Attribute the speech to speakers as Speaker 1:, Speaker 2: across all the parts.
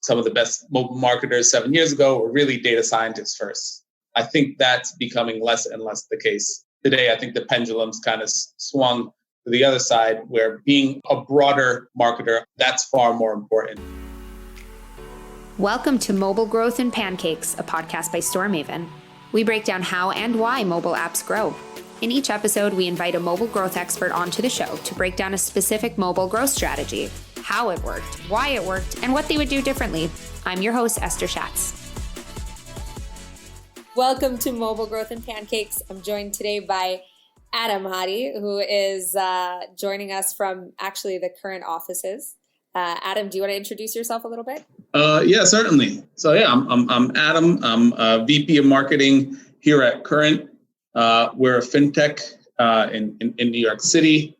Speaker 1: some of the best mobile marketers 7 years ago were really data scientists first. I think that's becoming less and less the case. Today, I think the pendulum's kind of swung to the other side, where being a broader marketer, that's far more important.
Speaker 2: Welcome to Mobile Growth and Pancakes, a podcast by StoreMaven. We break down how and why mobile apps grow. In each episode, we invite a mobile growth expert onto the show to break down a specific mobile growth strategy, how it worked, why it worked, and what they would do differently. I'm your host, Esther Shatz. Welcome to Mobile Growth and Pancakes. I'm joined today by Adam Hadi, who is joining us from actually the current offices. Adam, do you want to introduce yourself a little bit?
Speaker 1: Yeah, certainly. So I'm Adam. I'm a VP of Marketing here at Current. We're a fintech in New York City,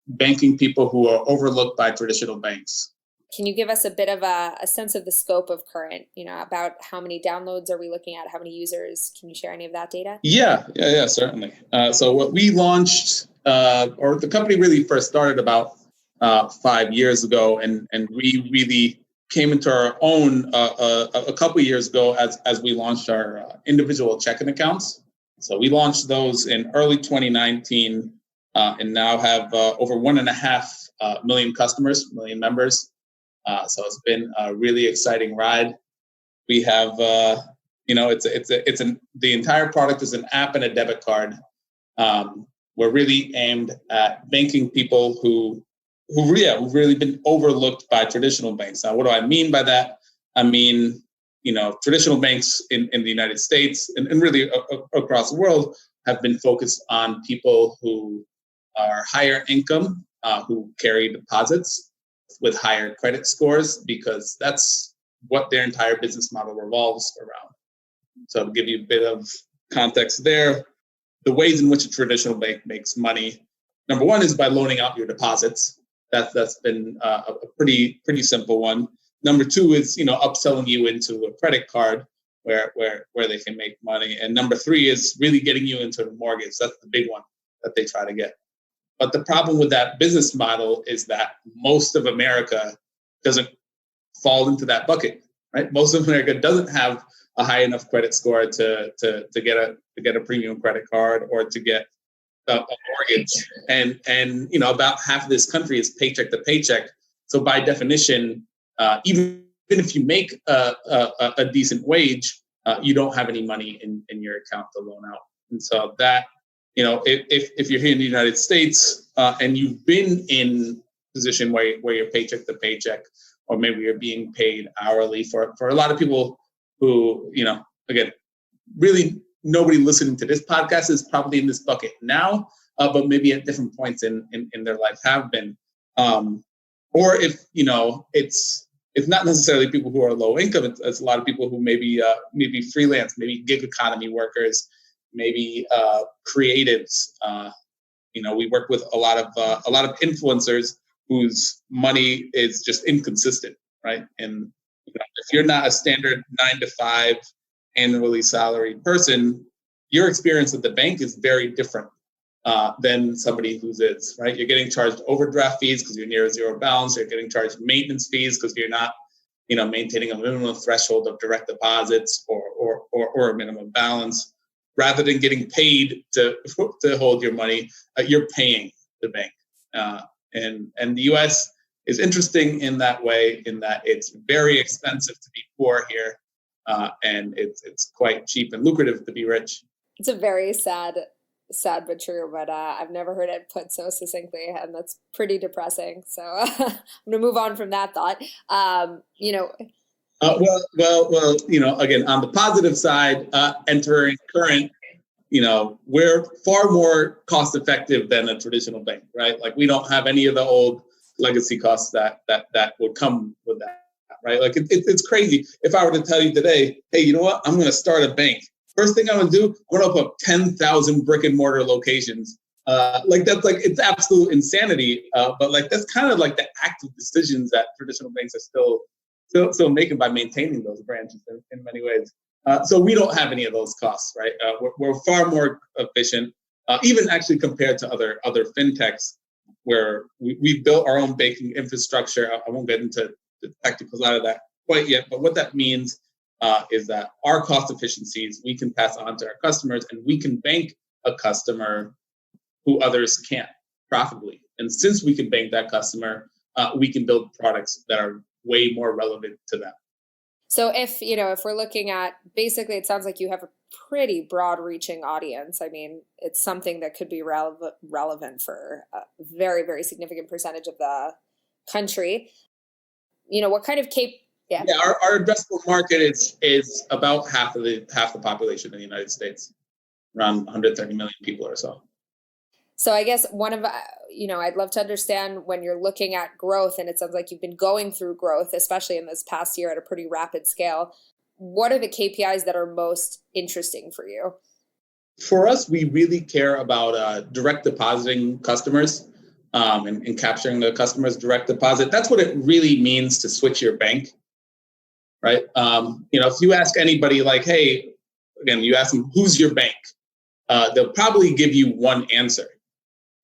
Speaker 1: banking people who are overlooked by traditional banks.
Speaker 2: Can you give us a bit of a sense of the scope of Current? About how many downloads are we looking at? How many users? Can you share any of that data?
Speaker 1: Yeah, certainly. So what we launched, or the company really first started about 5 years ago, and we really came into our own a couple of years ago as we launched our individual checking accounts. So we launched those in early 2019 and now have over 1.5 million customers, million members. So it's been a really exciting ride. We have, the entire product is an app and a debit card. We're really aimed at banking people who've really been overlooked by traditional banks. Now, what do I mean by that? I mean, traditional banks in the United States and really across the world have been focused on people who are higher income, who carry deposits with higher credit scores, because that's what their entire business model revolves around. So to give you a bit of context there, the ways in which a traditional bank makes money, number one is by loaning out your deposits. That's been a pretty simple one. Number two is upselling you into a credit card where they can make money. And number three is really getting you into the mortgage. That's the big one that they try to get. But the problem with that business model is that most of America doesn't fall into that bucket, right? Most of America doesn't have a high enough credit score to get a premium credit card or to get a mortgage, and about half of this country is paycheck to paycheck. So by definition, even if you make a decent wage, you don't have any money in your account to loan out. And so that, if you're here in the United States and you've been in a position where you're paycheck to paycheck, or maybe you're being paid hourly, for a lot of people who, again, really nobody listening to this podcast is probably in this bucket now, but maybe at different points in their life have been. Or if, it's not necessarily people who are low income, it's a lot of people who maybe freelance, maybe gig economy workers, maybe creatives. We work with a lot of influencers whose money is just inconsistent, right? And if you're not a standard 9-to-5 annually salaried person, your experience at the bank is very different than somebody whose is, right? You're getting charged overdraft fees because you're near a zero balance. You're getting charged maintenance fees because you're not, maintaining a minimum threshold of direct deposits or a minimum balance. Rather than getting paid to hold your money, you're paying the bank. And the U.S. is interesting in that way, in that it's very expensive to be poor here. And it's quite cheap and lucrative to be rich.
Speaker 2: It's a very sad but true, but I've never heard it put so succinctly, and that's pretty depressing. So I'm going to move on from that thought.
Speaker 1: Well, again, on the positive side, entering Current, we're far more cost effective than a traditional bank, right? Like we don't have any of the old legacy costs that would come with that. Right? Like it's crazy. If I were to tell you today, hey, you know what? I'm going to start a bank. First thing I'm going to do, I'm going to open up 10,000 brick and mortar locations. It's absolute insanity. But that's kind of like the active decisions that traditional banks are still making by maintaining those branches in many ways. So we don't have any of those costs, right? We're far more efficient, even actually compared to other fintechs, where we've built our own banking infrastructure. I won't get into the technicals out of that quite yet, but what that means is that our cost efficiencies we can pass on to our customers, and we can bank a customer who others can't profitably. And since we can bank that customer, we can build products that are way more relevant to them.
Speaker 2: So if we're looking at, basically, it sounds like you have a pretty broad reaching audience. I mean, it's something that could be relevant for a very, very significant percentage of the country. What kind of
Speaker 1: Yeah, our addressable market is about half the population in the United States, around 130 million people or so.
Speaker 2: So I guess one of, I'd love to understand when you're looking at growth, and it sounds like you've been going through growth, especially in this past year at a pretty rapid scale. What are the KPIs that are most interesting for you?
Speaker 1: For us, we really care about direct depositing customers and capturing the customer's direct deposit. That's what it really means to switch your bank, right? If you ask anybody like, hey, again, you ask them, who's your bank? They'll probably give you one answer.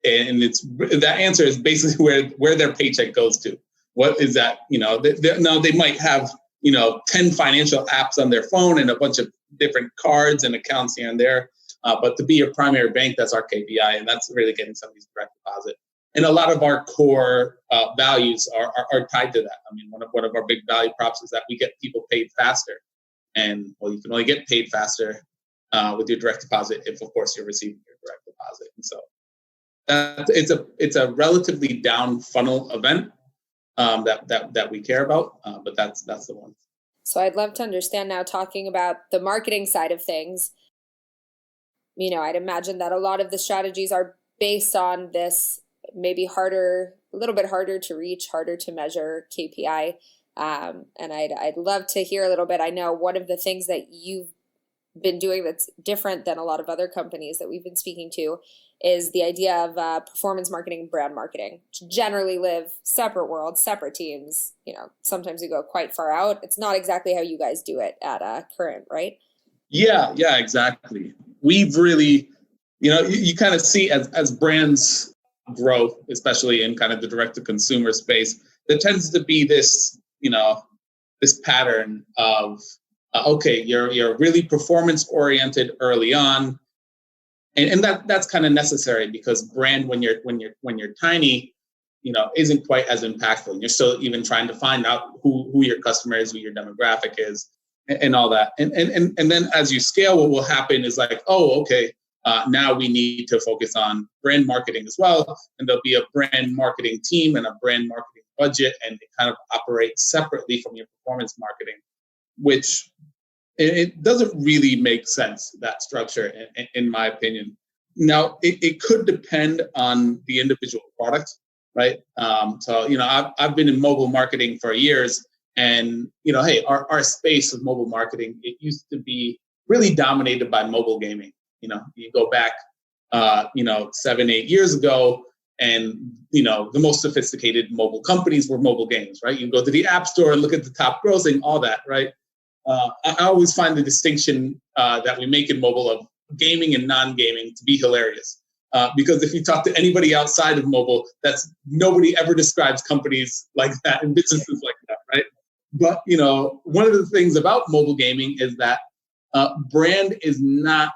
Speaker 1: And that answer is basically where their paycheck goes to. What is that? They might have 10 financial apps on their phone and a bunch of different cards and accounts here and there. But to be your primary bank, that's our KPI, and that's really getting somebody's direct deposit. And a lot of our core values are tied to that. I mean, one of our big value props is that we get people paid faster, and you can only get paid faster with your direct deposit if, of course, you're receiving your direct deposit. And so it's a relatively down funnel event that we care about, but that's the one.
Speaker 2: So I'd love to understand now, talking about the marketing side of things. I'd imagine that a lot of the strategies are based on this maybe a little bit harder to reach, harder to measure KPI. And I'd love to hear a little bit. I know one of the things that you've been doing that's different than a lot of other companies that we've been speaking to is the idea of performance marketing and brand marketing, which generally live separate worlds, separate teams. Sometimes we go quite far out. It's not exactly how you guys do it at Current, right?
Speaker 1: Yeah, exactly. We've really, you kind of see as brands grow, especially in kind of the direct to consumer space, there tends to be this, this pattern of, okay, you're really performance oriented early on. And that's kind of necessary because brand, when you're tiny, isn't quite as impactful. And you're still even trying to find out who your customer is, who your demographic is, and all that. And then as you scale, what will happen is like, oh, okay, now we need to focus on brand marketing as well. And there'll be a brand marketing team and a brand marketing budget, and it kind of operates separately from your performance marketing, which it doesn't really make sense, that structure, in my opinion. Now, it could depend on the individual product, right? I've been in mobile marketing for years, and, hey, our space of mobile marketing, it used to be really dominated by mobile gaming. You go back, 7-8 years ago, and, the most sophisticated mobile companies were mobile games, right? You go to the App Store and look at the top grossing, all that, right? I always find the distinction that we make in mobile of gaming and non-gaming to be hilarious. Because if you talk to anybody outside of mobile, nobody ever describes companies like that and businesses like that, right? But, one of the things about mobile gaming is that brand is not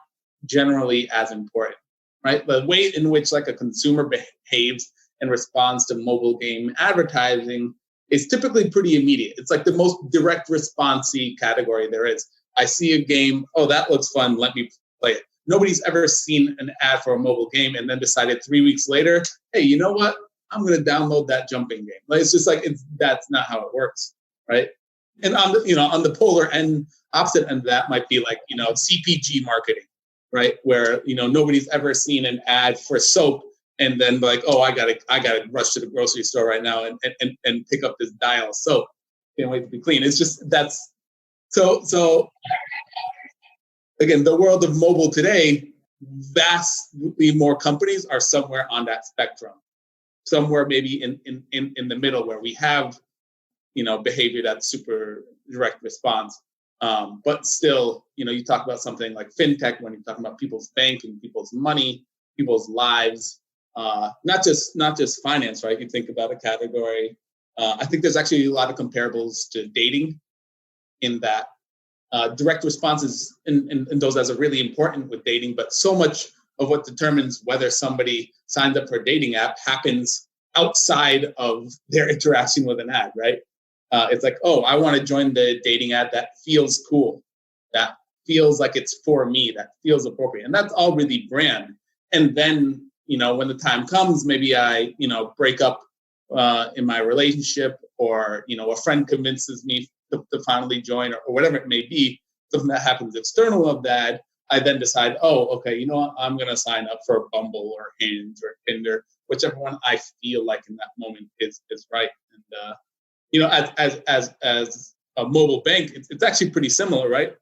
Speaker 1: generally as important, right? The way in which like a consumer behaves and responds to mobile game advertising is typically pretty immediate. It's like the most direct response-y category there is. I see a game, oh, that looks fun, let me play it. Nobody's ever seen an ad for a mobile game and then decided 3 weeks later, hey, you know what? I'm going to download that jumping game. Like, it's just like, that's not how it works, right? And on the polar end, opposite end of that might be like, CPG marketing, right? Where, nobody's ever seen an ad for soap and then like, oh, I gotta rush to the grocery store right now and pick up this dial of soap. Can't wait to be clean. It's just so again, the world of mobile today, vastly more companies are somewhere on that spectrum, somewhere maybe in the middle where we have, behavior that's super direct response. But still, you talk about something like fintech when you're talking about people's banking, people's money, people's lives, not just finance, right? You think about a category I think there's actually a lot of comparables to dating in that direct responses and those as are really important with dating, but so much of what determines whether somebody signs up for a dating app happens outside of their interaction with an ad, right? It's like, oh, I want to join the dating ad that feels cool, that feels like it's for me, that feels appropriate. And that's all really brand. And then, when the time comes, maybe I, break up in my relationship, or, a friend convinces me to finally join, or whatever it may be, something that happens external of that, I then decide, oh, okay, you know what, I'm going to sign up for Bumble or Hinge or Tinder, whichever one I feel like in that moment is right. And, as a mobile bank, it's actually pretty similar, right?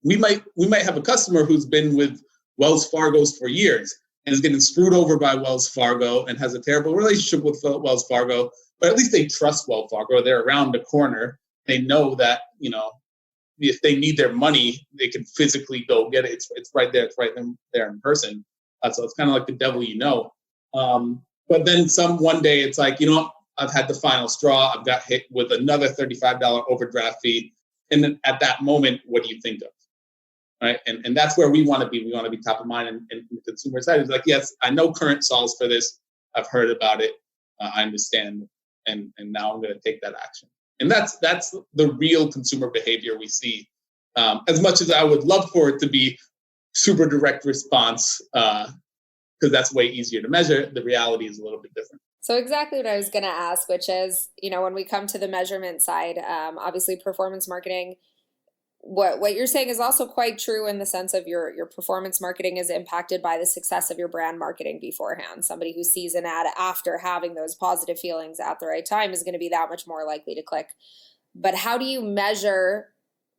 Speaker 1: We might have a customer who's been with Wells Fargo's for years and is getting screwed over by Wells Fargo and has a terrible relationship with Wells Fargo, but at least they trust Wells Fargo. They're around the corner. They know that, if they need their money, they can physically go get it. It's right there. It's right there in person. So it's kind of like the devil, But then one day it's like, I've had the final straw. I've got hit with another $35 overdraft fee. And then at that moment, what do you think of? Right. And that's where we want to be. We want to be top of mind. And the consumer side is like, yes, I know current solves for this. I've heard about it. I understand. And now I'm going to take that action. And that's the real consumer behavior we see. As much as I would love for it to be super direct response, because that's way easier to measure, the reality is a little bit different.
Speaker 2: So exactly what I was going to ask, which is, when we come to the measurement side, obviously performance marketing, what you're saying is also quite true in the sense of your performance marketing is impacted by the success of your brand marketing beforehand. Somebody who sees an ad after having those positive feelings at the right time is going to be that much more likely to click. But how do you measure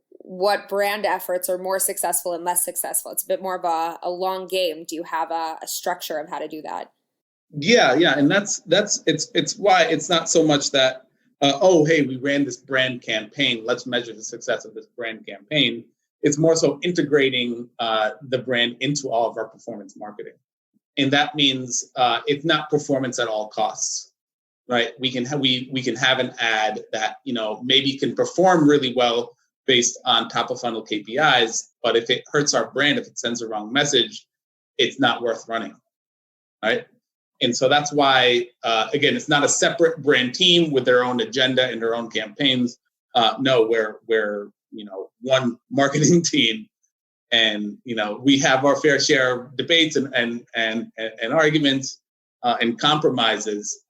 Speaker 2: what brand efforts are more successful and less successful? It's a bit more of a long game. Do you have a structure of how to do that?
Speaker 1: Yeah. And that's it's why it's not so much that, hey, we ran this brand campaign, let's measure the success of this brand campaign. It's more so integrating the brand into all of our performance marketing. And that means it's not performance at all costs, right? We can have an ad that, maybe can perform really well based on top of funnel KPIs, but if it hurts our brand, if it sends the wrong message, it's not worth running, right? And so that's why, again, it's not a separate brand team with their own agenda and their own campaigns. No, we're one marketing team, and we have our fair share of debates and arguments and compromises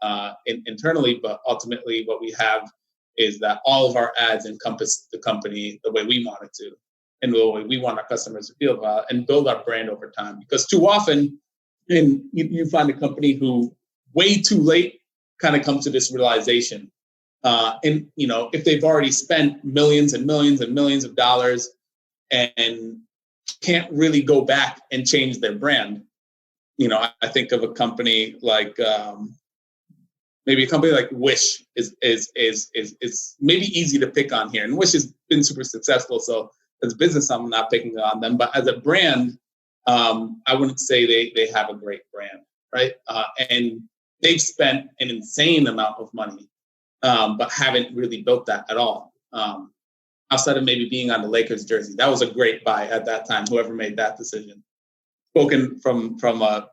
Speaker 1: internally. But ultimately, what we have is that all of our ads encompass the company the way we want it to, and the way we want our customers to feel about it, and build our brand over time. Because too often, and you find a company who way too late kind of comes to this realization. And, if they've already spent millions and millions and millions of dollars and can't really go back and change their brand, I think of a company like maybe a company like Wish is maybe easy to pick on here. And Wish has been super successful. So as a business, I'm not picking on them. But as a brand, I wouldn't say they have a great brand, right? And they've spent an insane amount of money, but haven't really built that at all. Outside of maybe being on the Lakers jersey, that was a great buy at that time. Whoever made that decision, spoken from a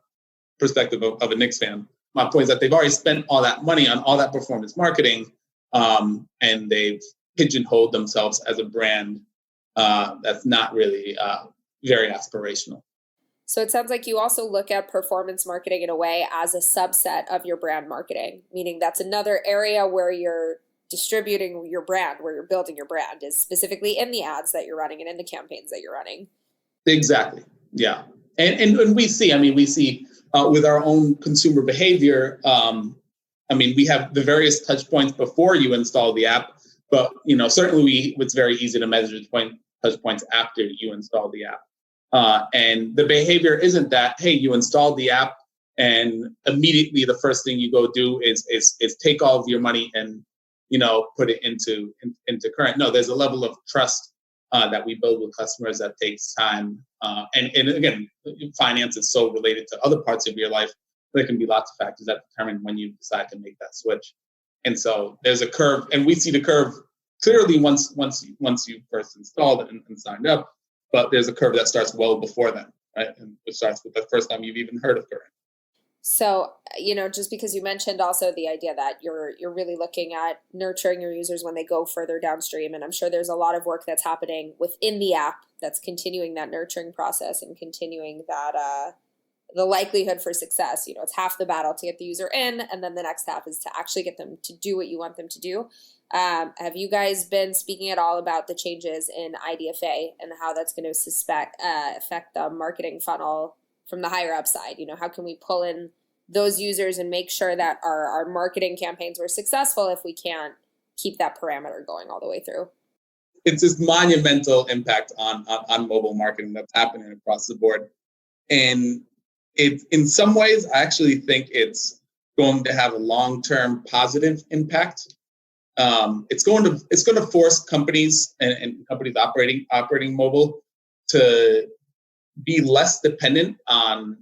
Speaker 1: perspective of a Knicks fan. My point is that they've already spent all that money on all that performance marketing, and they've pigeonholed themselves as a brand that's not really very aspirational.
Speaker 2: So it sounds like you also look at performance marketing in a way as a subset of your brand marketing, meaning that's another area where you're distributing your brand, where you're building your brand, is specifically in the ads that you're running and in the campaigns that you're running.
Speaker 1: Exactly. Yeah. And we see with our own consumer behavior, we have the various touch points before you install the app, but, certainly it's very easy to measure touch points after you install the app. And the behavior isn't that, hey, you installed the app and immediately the first thing you go do is take all of your money and, put it into current. No, there's a level of trust that we build with customers that takes time. And again, finance is so related to other parts of your life. There can be lots of factors that determine when you decide to make that switch. And so there's a curve, and we see the curve clearly once you first installed it and signed up, but there's a curve that starts well before then, right? And it starts with the first time you've even heard of current.
Speaker 2: So, just because you mentioned also the idea that you're really looking at nurturing your users when they go further downstream, and I'm sure there's a lot of work that's happening within the app that's continuing that nurturing process and continuing that the likelihood for success. It's half the battle to get the user in, and then the next half is to actually get them to do what you want them to do. Have you guys been speaking at all about the changes in IDFA and how that's going to affect the marketing funnel from the higher up side? How can we pull in those users and make sure that our marketing campaigns were successful if we can't keep that parameter going all the way through?
Speaker 1: It's this monumental impact on mobile marketing that's happening across the board. And in some ways, I actually think it's going to have a long-term positive impact. It's going to force companies and companies operating mobile to be less dependent on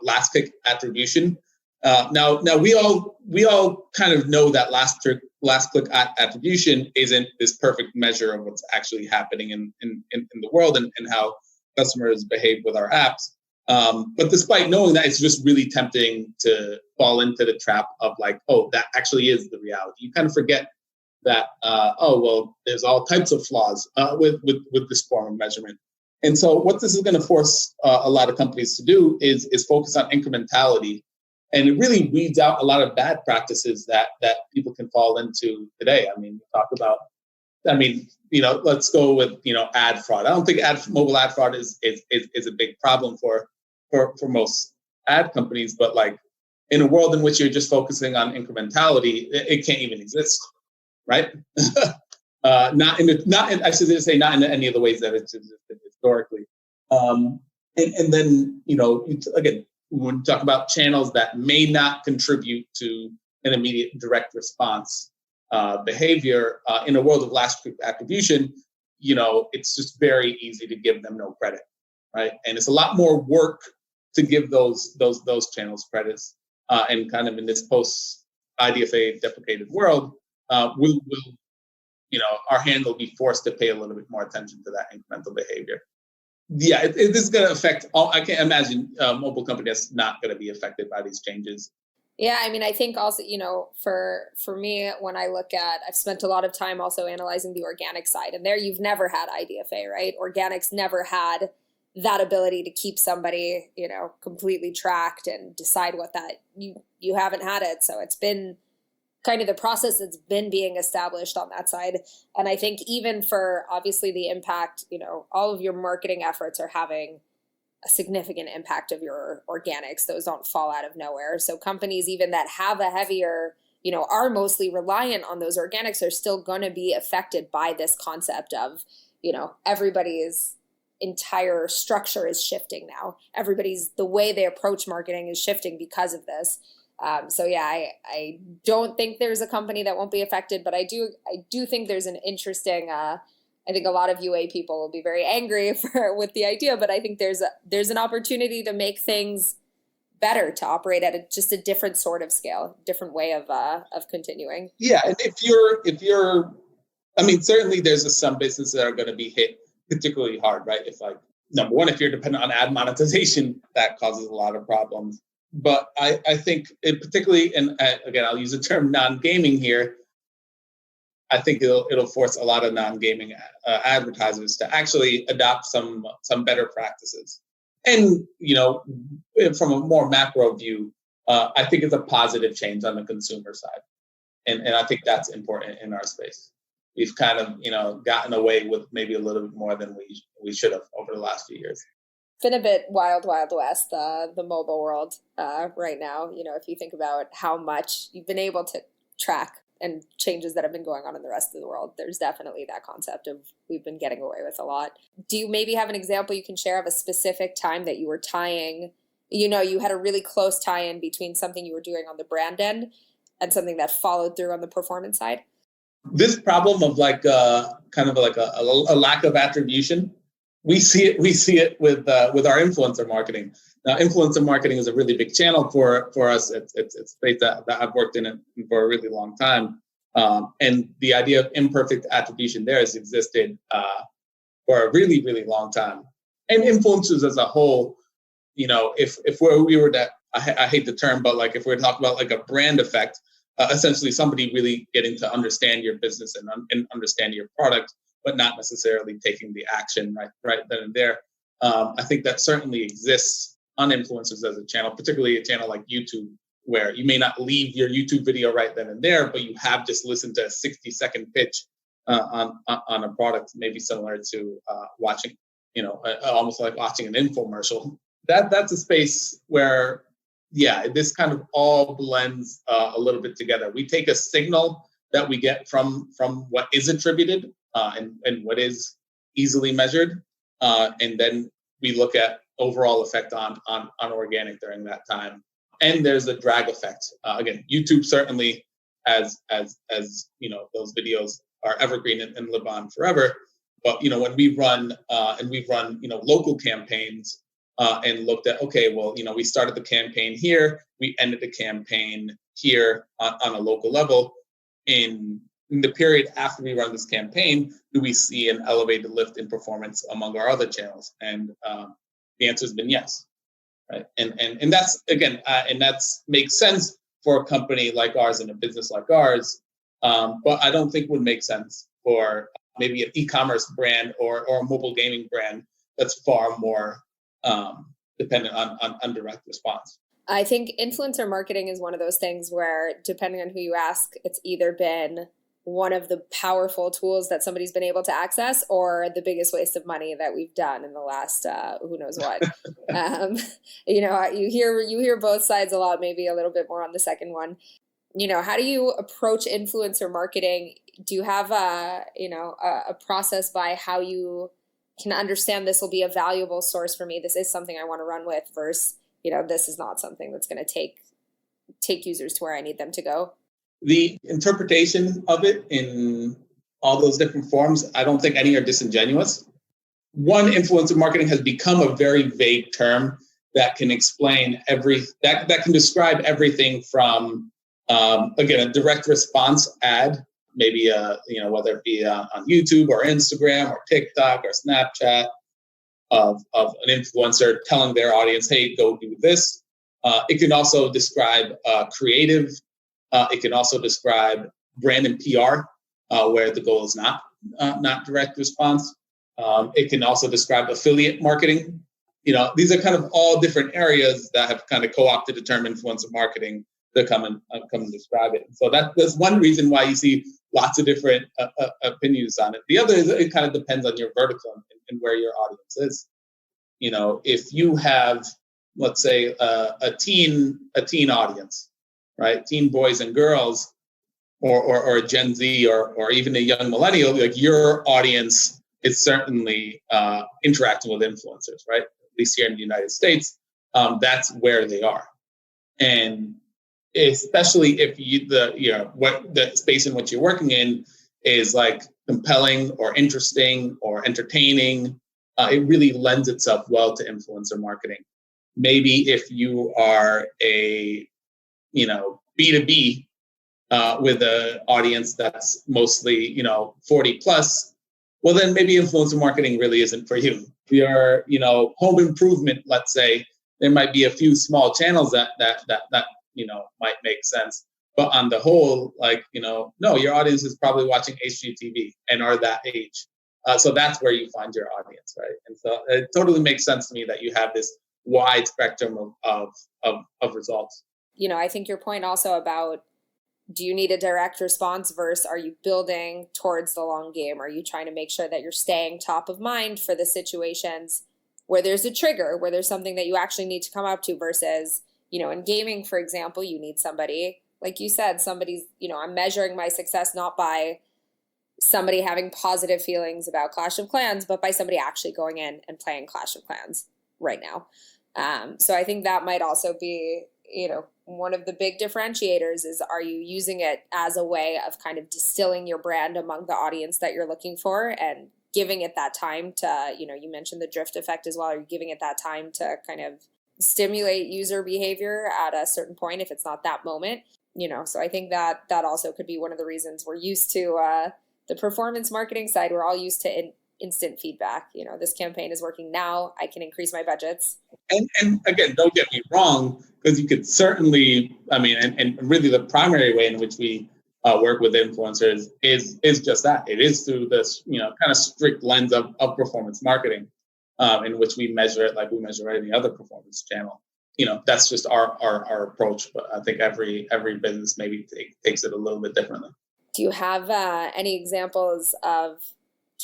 Speaker 1: last click attribution. Now we all kind of know that last click attribution isn't this perfect measure of what's actually happening in the world and how customers behave with our apps. But despite knowing that, it's just really tempting to fall into the trap of like, oh, that actually is the reality. You kind of forget that, there's all types of flaws with this form of measurement. And so what this is going to force a lot of companies to do is focus on incrementality. And it really weeds out a lot of bad practices that people can fall into today. I mean, let's go with, ad fraud. I don't think mobile ad fraud is a big problem for most ad companies, but like in a world in which you're just focusing on incrementality, it can't even exist, right? Not in any of the ways that it's existed historically. And then, again, when we talk about channels that may not contribute to an immediate direct response behavior in a world of last click attribution, it's just very easy to give them no credit, right? And it's a lot more work to give those channels credits. And kind of in this post IDFA deprecated world, our hand will be forced to pay a little bit more attention to that incremental behavior. Yeah, this is going to affect all. I can't imagine a mobile company that's not going to be affected by these changes.
Speaker 2: Yeah, I mean, I think also, for me, when I look at, I've spent a lot of time also analyzing the organic side, and there you've never had IDFA, right? Organics never had that ability to keep somebody, completely tracked and decide what that, you haven't had it. So it's been kind of the process that's been being established on that side. And I think even for obviously the impact, all of your marketing efforts are having a significant impact of your organics. Those don't fall out of nowhere. So companies even that have a heavier, are mostly reliant on those organics are still going to be affected by this concept of, everybody's entire structure is shifting now. The way they approach marketing is shifting because of this. So yeah, I don't think there's a company that won't be affected, but I do think there's an interesting, I think a lot of UA people will be very angry with the idea, but I think there's an opportunity to make things better, to operate at just a different sort of scale, different way of continuing.
Speaker 1: Yeah, and if you're, certainly there's some businesses that are going to be hit particularly hard, right? If number one, if you're dependent on ad monetization, that causes a lot of problems. But I think particularly, and again, I'll use the term non-gaming here, I think it'll force a lot of non-gaming advertisers to actually adopt some better practices. And, from a more macro view, I think it's a positive change on the consumer side. And I think that's important in our space. We've kind of, gotten away with maybe a little bit more than we should have over the last few years.
Speaker 2: Been a bit wild west, the mobile world right now. If you think about how much you've been able to track and changes that have been going on in the rest of the world, there's definitely that concept of we've been getting away with a lot. Do you maybe have an example you can share of a specific time that you were tying, you had a really close tie-in between something you were doing on the brand end and something that followed through on the performance side?
Speaker 1: This problem of kind of like a lack of attribution We see it with our influencer marketing. Now, influencer marketing is a really big channel for us. It's a space that I've worked in for a really long time. And the idea of imperfect attribution there has existed for a really, really long time. And influencers as a whole, if we were to, I hate the term, but like if we're talking about like a brand effect, essentially somebody really getting to understand your business and understand your product, but not necessarily taking the action right then and there. I think that certainly exists on influencers as a channel, particularly a channel like YouTube, where you may not leave your YouTube video right then and there, but you have just listened to a 60-second pitch on a product, maybe similar to watching, almost like watching an infomercial. That's a space where, this kind of all blends a little bit together. We take a signal that we get from what is attributed and what is easily measured, and then we look at overall effect on organic during that time. And there's a drag effect. Again, YouTube certainly, as those videos are evergreen and live on forever. But when we run local campaigns and looked at, okay, well, we started the campaign here, we ended the campaign here on a local level. In the period after we run this campaign, do we see an elevated lift in performance among our other channels? And the answer has been yes, right? And that's, again, and that's makes sense for a company like ours and a business like ours, but I don't think would make sense for maybe an e-commerce brand or a mobile gaming brand that's far more dependent on direct response.
Speaker 2: I think influencer marketing is one of those things where, depending on who you ask, it's either been one of the powerful tools that somebody's been able to access or the biggest waste of money that we've done in the last who knows what. You hear both sides a lot, maybe a little bit more on the second one. How do you approach influencer marketing? Do you have a process by how you can understand this will be a valuable source for me? This is something I want to run with versus, this is not something that's going to take users to where I need them to go.
Speaker 1: The interpretation of it in all those different forms, I don't think any are disingenuous. One, influencer marketing has become a very vague term that can explain that can describe everything from, again, a direct response ad, maybe whether it be on YouTube or Instagram or TikTok or Snapchat, of an influencer telling their audience, hey, go do this. It can also describe creative. It can also describe brand and PR, where the goal is not direct response. It can also describe affiliate marketing. These are kind of all different areas that have kind of co-opted the term influencer marketing to come and describe it. So that's one reason why you see lots of different opinions on it. The other is it kind of depends on your vertical and where your audience is. If you have, let's say, a teen audience, right? Teen boys and girls, or a Gen Z, or even a young millennial, like your audience is certainly interacting with influencers, right? At least here in the United States, that's where they are. And especially if what the space in which you're working in is like compelling or interesting or entertaining, it really lends itself well to influencer marketing. Maybe if you are a B2B with an audience that's mostly 40 plus, well then maybe influencer marketing really isn't for you. If you're home improvement, let's say, there might be a few small channels that might make sense. But on the whole, no, your audience is probably watching HGTV and are that age. So that's where you find your audience, right? And so it totally makes sense to me that you have this wide spectrum of results.
Speaker 2: I think your point also about, do you need a direct response versus are you building towards the long game? Are you trying to make sure that you're staying top of mind for the situations where there's a trigger, where there's something that you actually need to come up to versus, in gaming, for example, you need somebody, like you said, somebody's, I'm measuring my success not by somebody having positive feelings about Clash of Clans, but by somebody actually going in and playing Clash of Clans right now. So I think that might also be, one of the big differentiators is, are you using it as a way of kind of distilling your brand among the audience that you're looking for and
Speaker 3: giving it that time to, you mentioned the drift effect as well. Are you giving it that time to kind of stimulate user behavior at a certain point if it's not that moment? So I think that also could be one of the reasons we're used to the performance marketing side. We're all used to instant feedback. This campaign is working now. I can increase my budgets.
Speaker 1: And again, don't get me wrong, because you could certainly, and really the primary way in which we work with influencers is just that. It is through this, kind of strict lens of performance marketing, in which we measure it like we measure any other performance channel. That's just our approach. But I think every business maybe takes it a little bit differently. Do you have any examples of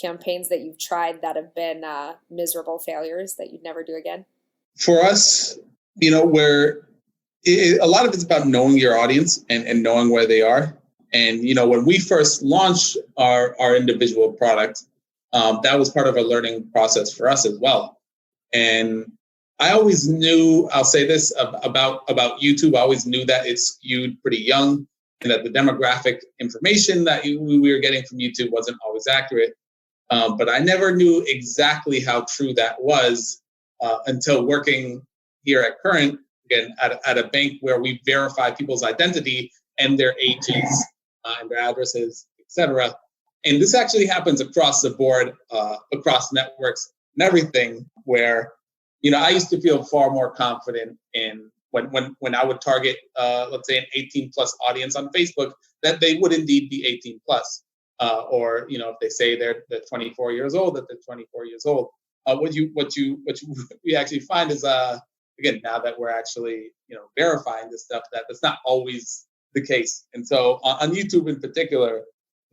Speaker 1: campaigns that you've tried that have been miserable failures that you'd never do again? For us, where a lot of it's about knowing your audience and knowing where they are. And, when we first launched our individual product, that was part of a learning process for us as well. And I always knew, I'll say this about YouTube, I always knew that it skewed pretty young and that the demographic information that we were getting from YouTube wasn't always accurate. But I never knew exactly how true that was until working here at Current, again, at a bank where we verify people's identity and their ages and their addresses, et cetera. And this actually happens across the board, across networks and everything, where, I used to feel far more confident in when I would target, let's say, an 18 plus audience on Facebook, that they would indeed be 18 plus. Or, if they say they're 24 years old, that they're 24 years old. What we actually find is, again, now that we're actually, verifying this stuff, that's not always the case. And so on YouTube in particular,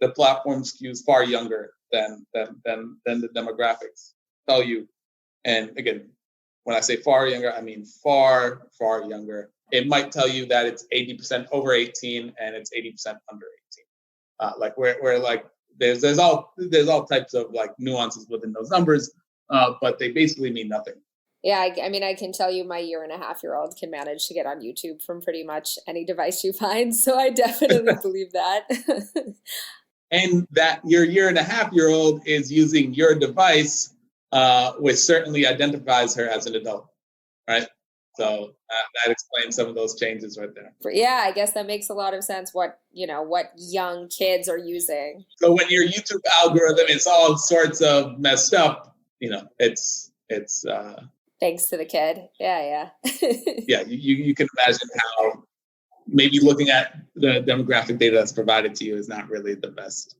Speaker 1: the platform skews far younger than the demographics tell you. And again, when I say far younger, I mean far, far younger. It might tell you that it's 80% over 18 and it's 80% under 18. Like we're like there's all types of like nuances within those numbers, but they basically mean nothing. Yeah, I can tell you my 1.5-year-old can manage to get on YouTube from pretty much any device you find. So I definitely believe that. And that your 1.5-year-old is using your device, which certainly identifies her as an adult, right? So that explains some of those changes right there. Yeah, I guess that makes a lot of sense. What young kids are using. So when your YouTube algorithm is all sorts of messed up, it's thanks to the kid. Yeah. Yeah, you can imagine how maybe looking at the demographic data that's provided to you is not really the best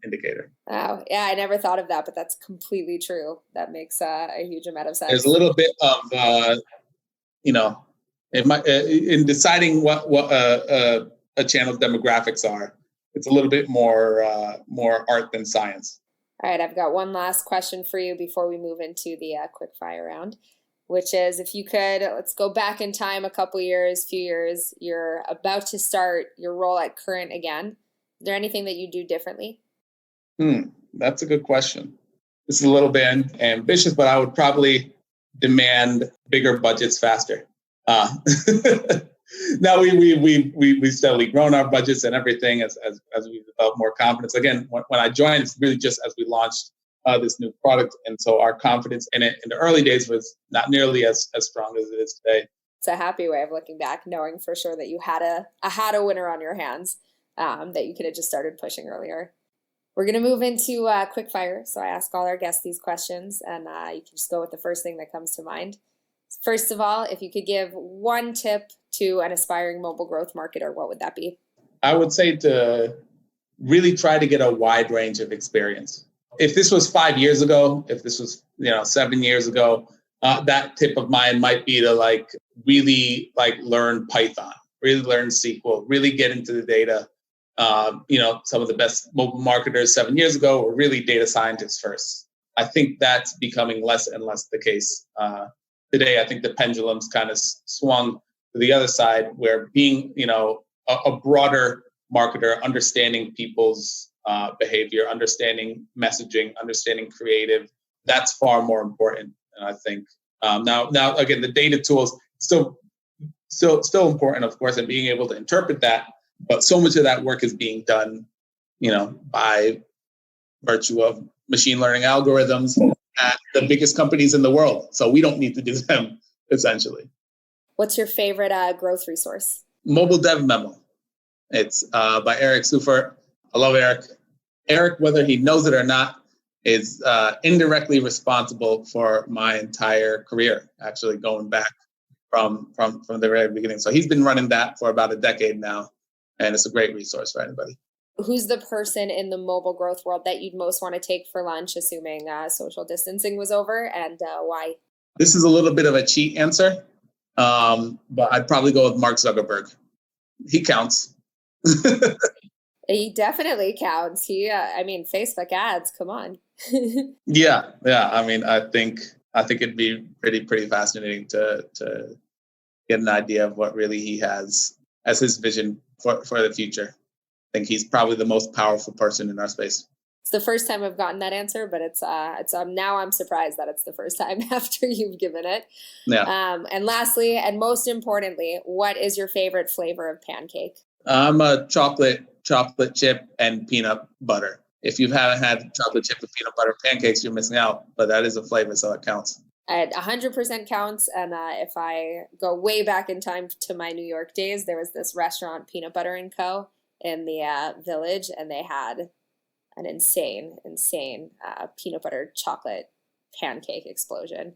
Speaker 1: indicator. Wow. Yeah, I never thought of that, but that's completely true. That makes a huge amount of sense. There's a little bit of, in deciding what a channel's demographics are, it's a little bit more art than science. All right, I've got one last question for you before we move into the quickfire round, which is, if you could, let's go back in time a few years, you're about to start your role at Current again. Is there anything that you do differently? That's a good question. This is a little bit ambitious, but I would probably demand bigger budgets faster. Now we've steadily grown our budgets and everything as we develop more confidence. Again, when I joined, it's really just as we launched this new product, and so our confidence in it in the early days was not nearly as strong as it is today. It's a happy way of looking back, knowing for sure that you had a winner on your hands, that you could have just started pushing earlier. We're going to move into quickfire. So I ask all our guests these questions, and you can just go with the first thing that comes to mind. First of all, if you could give one tip to an aspiring mobile growth marketer, what would that be? I would say to really try to get a wide range of experience. If this was 5 years ago, if this was 7 years ago, that tip of mine might be to really learn Python, really learn SQL, really get into the data. Some of the best mobile marketers 7 years ago were really data scientists first. I think that's becoming less and less the case. Today, I think the pendulum's kind of swung to the other side, where being, a broader marketer, understanding people's behavior, understanding messaging, understanding creative, that's far more important. And I think now again, the data tools still important, of course, and being able to interpret that. But so much of that work is being done, by virtue of machine learning algorithms at the biggest companies in the world. So we don't need to do them, essentially.
Speaker 3: What's your favorite growth resource?
Speaker 1: Mobile Dev Memo. It's by Eric Seufert. I love Eric. Eric, whether he knows it or not, is indirectly responsible for my entire career, actually going back from the very beginning. So he's been running that for about a decade now, and it's a great resource for anybody.
Speaker 3: Who's the person in the mobile growth world that you'd most want to take for lunch, assuming social distancing was over, and why?
Speaker 1: This is a little bit of a cheat answer, but I'd probably go with Mark Zuckerberg. He counts.
Speaker 3: He definitely counts. Facebook ads, come on.
Speaker 1: Yeah. I mean, I think it'd be pretty fascinating to get an idea of what really he has as his vision for the future. I think he's probably the most powerful person in our space.
Speaker 3: It's the first time I've gotten that answer, but it's now I'm surprised that it's the first time after you've given it.
Speaker 1: Yeah.
Speaker 3: And lastly, and most importantly, what is your favorite flavor of pancake?
Speaker 1: I'm a chocolate chip and peanut butter. If you haven't had chocolate chip and peanut butter pancakes, you're missing out. But that is a flavor, so it counts.
Speaker 3: 100% counts. And if I go way back in time to my New York days, there was this restaurant, Peanut Butter & Co. in the Village, and they had an insane peanut butter chocolate pancake explosion.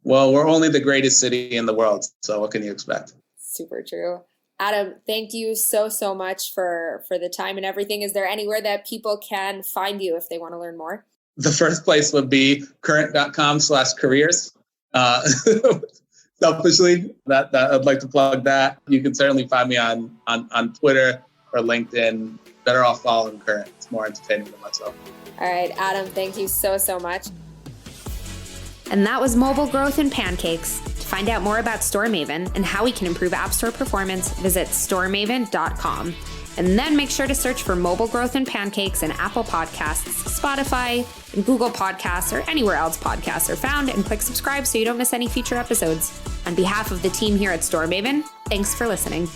Speaker 1: Well, we're only the greatest city in the world, so what can you expect?
Speaker 3: Super true. Adam, thank you so much for the time and everything. Is there anywhere that people can find you if they want to learn more?
Speaker 1: The first place would be current.com/careers. Selfishly, that I'd like to plug that. You can certainly find me on Twitter or LinkedIn. Better off following Current. It's more entertaining than myself.
Speaker 3: All right, Adam, thank you so much.
Speaker 2: And that was Mobile Growth and Pancakes. To find out more about StoreMaven and how we can improve App Store performance, visit storemaven.com. And then make sure to search for Mobile Growth and Pancakes in Apple Podcasts, Spotify, and Google Podcasts, or anywhere else podcasts are found, and click subscribe so you don't miss any future episodes. On behalf of the team here at StoreMaven, thanks for listening.